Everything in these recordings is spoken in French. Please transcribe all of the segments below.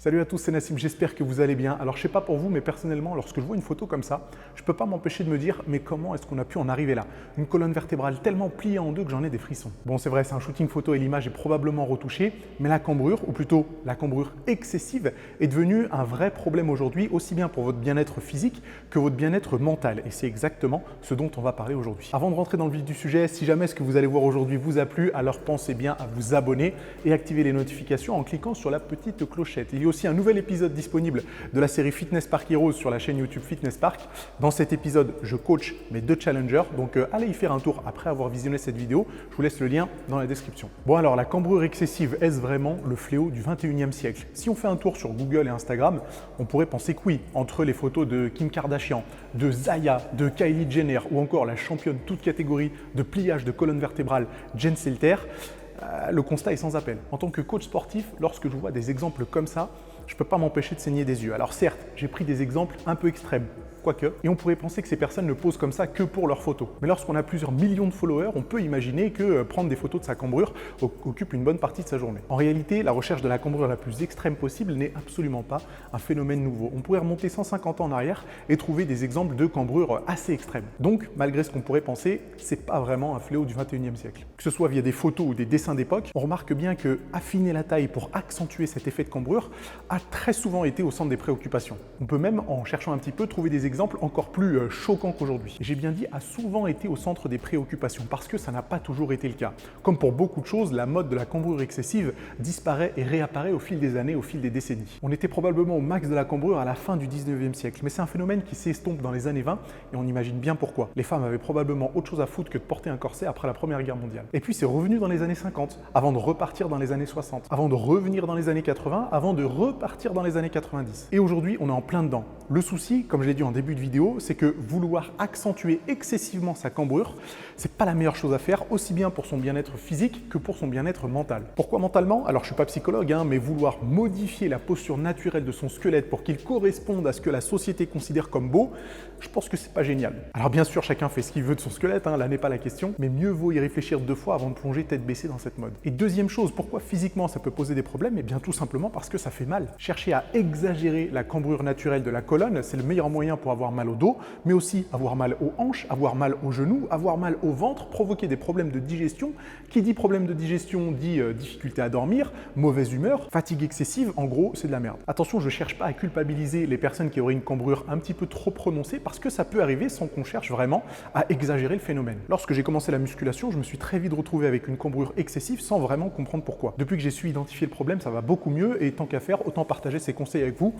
Salut à tous, c'est Nassim, j'espère que vous allez bien. Alors je sais pas pour vous, mais personnellement, lorsque je vois une photo comme ça, je peux pas m'empêcher de me dire, mais comment est-ce qu'on a pu en arriver là? Une colonne vertébrale tellement pliée en deux que j'en ai des frissons. Bon, c'est vrai, c'est un shooting photo et l'image est probablement retouchée, mais la cambrure, ou plutôt la cambrure excessive, est devenue un vrai problème aujourd'hui, aussi bien pour votre bien-être physique que votre bien-être mental. Et c'est exactement ce dont on va parler aujourd'hui. Avant de rentrer dans le vif du sujet, si jamais ce que vous allez voir aujourd'hui vous a plu, alors pensez bien à vous abonner et activer les notifications en cliquant sur la petite clochette. Il y a aussi un nouvel épisode disponible de la série Fitness Park Heroes sur la chaîne YouTube Fitness Park. Dans cet épisode, je coach mes 2 challengers, donc allez y faire un tour après avoir visionné cette vidéo. Je vous laisse le lien dans la description. Bon alors, la cambrure excessive, est-ce vraiment le fléau du 21e siècle? Si on fait un tour sur Google et Instagram, on pourrait penser que oui, entre les photos de Kim Kardashian, de Zaya, de Kylie Jenner ou encore la championne toute catégorie de pliage de colonne vertébrale Jen Selter, le constat est sans appel. En tant que coach sportif, lorsque je vois des exemples comme ça, je ne peux pas m'empêcher de saigner des yeux. Alors certes, j'ai pris des exemples un peu extrêmes, quoique, et on pourrait penser que ces personnes ne posent comme ça que pour leurs photos. Mais lorsqu'on a plusieurs millions de followers, on peut imaginer que prendre des photos de sa cambrure occupe une bonne partie de sa journée. En réalité, la recherche de la cambrure la plus extrême possible n'est absolument pas un phénomène nouveau. On pourrait remonter 150 ans en arrière et trouver des exemples de cambrure assez extrêmes. Donc, malgré ce qu'on pourrait penser, c'est pas vraiment un fléau du 21e siècle. Que ce soit via des photos ou des dessins d'époque, on remarque bien que affiner la taille pour accentuer cet effet de cambrure a très souvent été au centre des préoccupations. On peut même, en cherchant un petit peu, trouver des exemples encore plus choquants qu'aujourd'hui. J'ai bien dit a souvent été au centre des préoccupations parce que ça n'a pas toujours été le cas. Comme pour beaucoup de choses, la mode de la cambrure excessive disparaît et réapparaît au fil des années, au fil des décennies. On était probablement au max de la cambrure à la fin du 19e siècle, mais c'est un phénomène qui s'estompe dans les années 20 et on imagine bien pourquoi. Les femmes avaient probablement autre chose à foutre que de porter un corset après la Première Guerre mondiale. Et puis c'est revenu dans les années 50, avant de repartir dans les années 60, avant de revenir dans les années 80, avant de repartir dans les années 90. Et aujourd'hui, on est en plein dedans. Le souci, comme je l'ai dit en début de vidéo, c'est que vouloir accentuer excessivement sa cambrure, c'est pas la meilleure chose à faire, aussi bien pour son bien-être physique que pour son bien-être mental. Pourquoi mentalement? Alors je suis pas psychologue, mais vouloir modifier la posture naturelle de son squelette pour qu'il corresponde à ce que la société considère comme beau, je pense que c'est pas génial. Alors bien sûr, chacun fait ce qu'il veut de son squelette, là n'est pas la question, mais mieux vaut y réfléchir 2 fois avant de plonger tête baissée dans cette mode. Et deuxième chose, pourquoi physiquement ça peut poser des problèmes? Eh bien tout simplement parce que ça fait mal. Chercher à exagérer la cambrure naturelle de la colonne, c'est le meilleur moyen pour avoir mal au dos, mais aussi avoir mal aux hanches, avoir mal aux genoux, avoir mal au ventre, provoquer des problèmes de digestion. Qui dit problème de digestion dit difficulté à dormir, mauvaise humeur, fatigue excessive, en gros c'est de la merde. Attention, je ne cherche pas à culpabiliser les personnes qui auraient une cambrure un petit peu trop prononcée parce que ça peut arriver sans qu'on cherche vraiment à exagérer le phénomène. Lorsque j'ai commencé la musculation, je me suis très vite retrouvé avec une cambrure excessive sans vraiment comprendre pourquoi. Depuis que j'ai su identifier le problème, ça va beaucoup mieux et tant qu'à faire, autant partager ces conseils avec vous.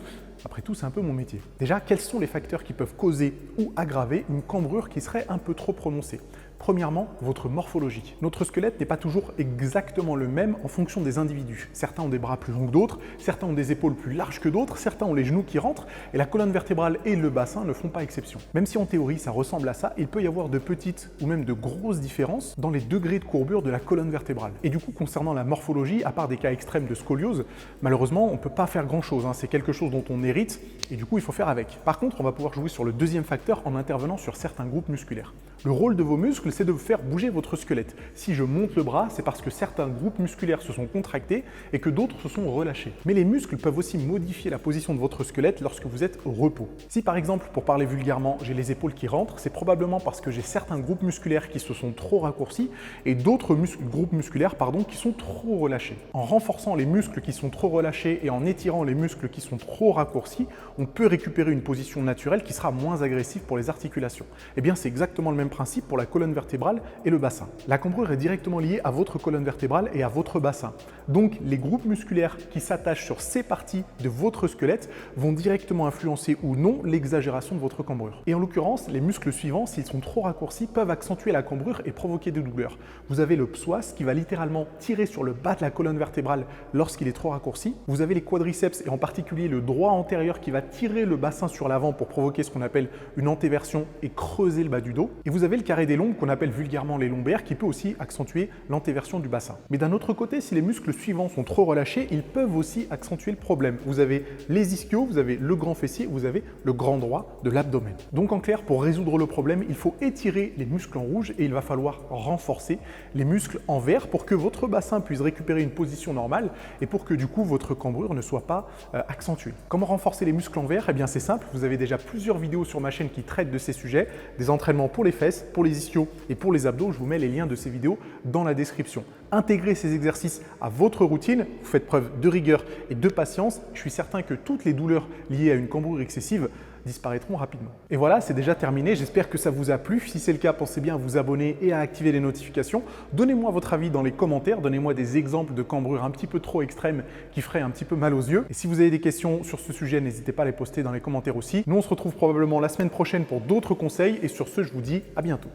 Après tout, c'est un peu mon métier. Déjà, quels sont les facteurs qui peuvent causer ou aggraver une cambrure qui serait un peu trop prononcée? Premièrement, votre morphologie. Notre squelette n'est pas toujours exactement le même en fonction des individus. Certains ont des bras plus longs que d'autres, certains ont des épaules plus larges que d'autres, certains ont les genoux qui rentrent et la colonne vertébrale et le bassin ne font pas exception. Même si en théorie ça ressemble à ça, il peut y avoir de petites ou même de grosses différences dans les degrés de courbure de la colonne vertébrale. Et du coup, concernant la morphologie, à part des cas extrêmes de scoliose, malheureusement on ne peut pas faire grand chose. C'est quelque chose dont on hérite et du coup il faut faire avec. Par contre, on va pouvoir jouer sur le deuxième facteur en intervenant sur certains groupes musculaires. Le rôle de vos muscles, c'est de faire bouger votre squelette. Si je monte le bras, c'est parce que certains groupes musculaires se sont contractés et que d'autres se sont relâchés. Mais les muscles peuvent aussi modifier la position de votre squelette lorsque vous êtes au repos. Si par exemple, pour parler vulgairement, j'ai les épaules qui rentrent, c'est probablement parce que j'ai certains groupes musculaires qui se sont trop raccourcis et d'autres groupes musculaires qui sont trop relâchés. En renforçant les muscles qui sont trop relâchés et en étirant les muscles qui sont trop raccourcis, on peut récupérer une position naturelle qui sera moins agressive pour les articulations. Eh bien, c'est exactement le même principe pour la colonne vertébrale et le bassin. La cambrure est directement liée à votre colonne vertébrale et à votre bassin. Donc, les groupes musculaires qui s'attachent sur ces parties de votre squelette vont directement influencer ou non l'exagération de votre cambrure. Et en l'occurrence, les muscles suivants, s'ils sont trop raccourcis, peuvent accentuer la cambrure et provoquer des douleurs. Vous avez le psoas qui va littéralement tirer sur le bas de la colonne vertébrale lorsqu'il est trop raccourci. Vous avez les quadriceps et en particulier le droit antérieur qui va tirer le bassin sur l'avant pour provoquer ce qu'on appelle une antéversion et creuser le bas du dos. Et vous avez le carré des lombes qu'on appelle vulgairement les lombaires, qui peut aussi accentuer l'antéversion du bassin. Mais d'un autre côté, si les muscles suivants sont trop relâchés, ils peuvent aussi accentuer le problème. Vous avez les ischios, vous avez le grand fessier, vous avez le grand droit de l'abdomen. Donc en clair, pour résoudre le problème, il faut étirer les muscles en rouge et il va falloir renforcer les muscles en vert pour que votre bassin puisse récupérer une position normale et pour que du coup votre cambrure ne soit pas accentuée. Comment renforcer les muscles en vert? Eh bien c'est simple, vous avez déjà plusieurs vidéos sur ma chaîne qui traitent de ces sujets, des entraînements pour les fesses, pour les ischios et pour les abdos. Je vous mets les liens de ces vidéos dans la description. Intégrez ces exercices à votre routine, vous faites preuve de rigueur et de patience. Je suis certain que toutes les douleurs liées à une cambrure excessive disparaîtront rapidement. Et voilà, c'est déjà terminé. J'espère que ça vous a plu. Si c'est le cas, pensez bien à vous abonner et à activer les notifications. Donnez-moi votre avis dans les commentaires. Donnez-moi des exemples de cambrures un petit peu trop extrêmes qui feraient un petit peu mal aux yeux. Et si vous avez des questions sur ce sujet, n'hésitez pas à les poster dans les commentaires aussi. Nous, on se retrouve probablement la semaine prochaine pour d'autres conseils. Et sur ce, je vous dis à bientôt.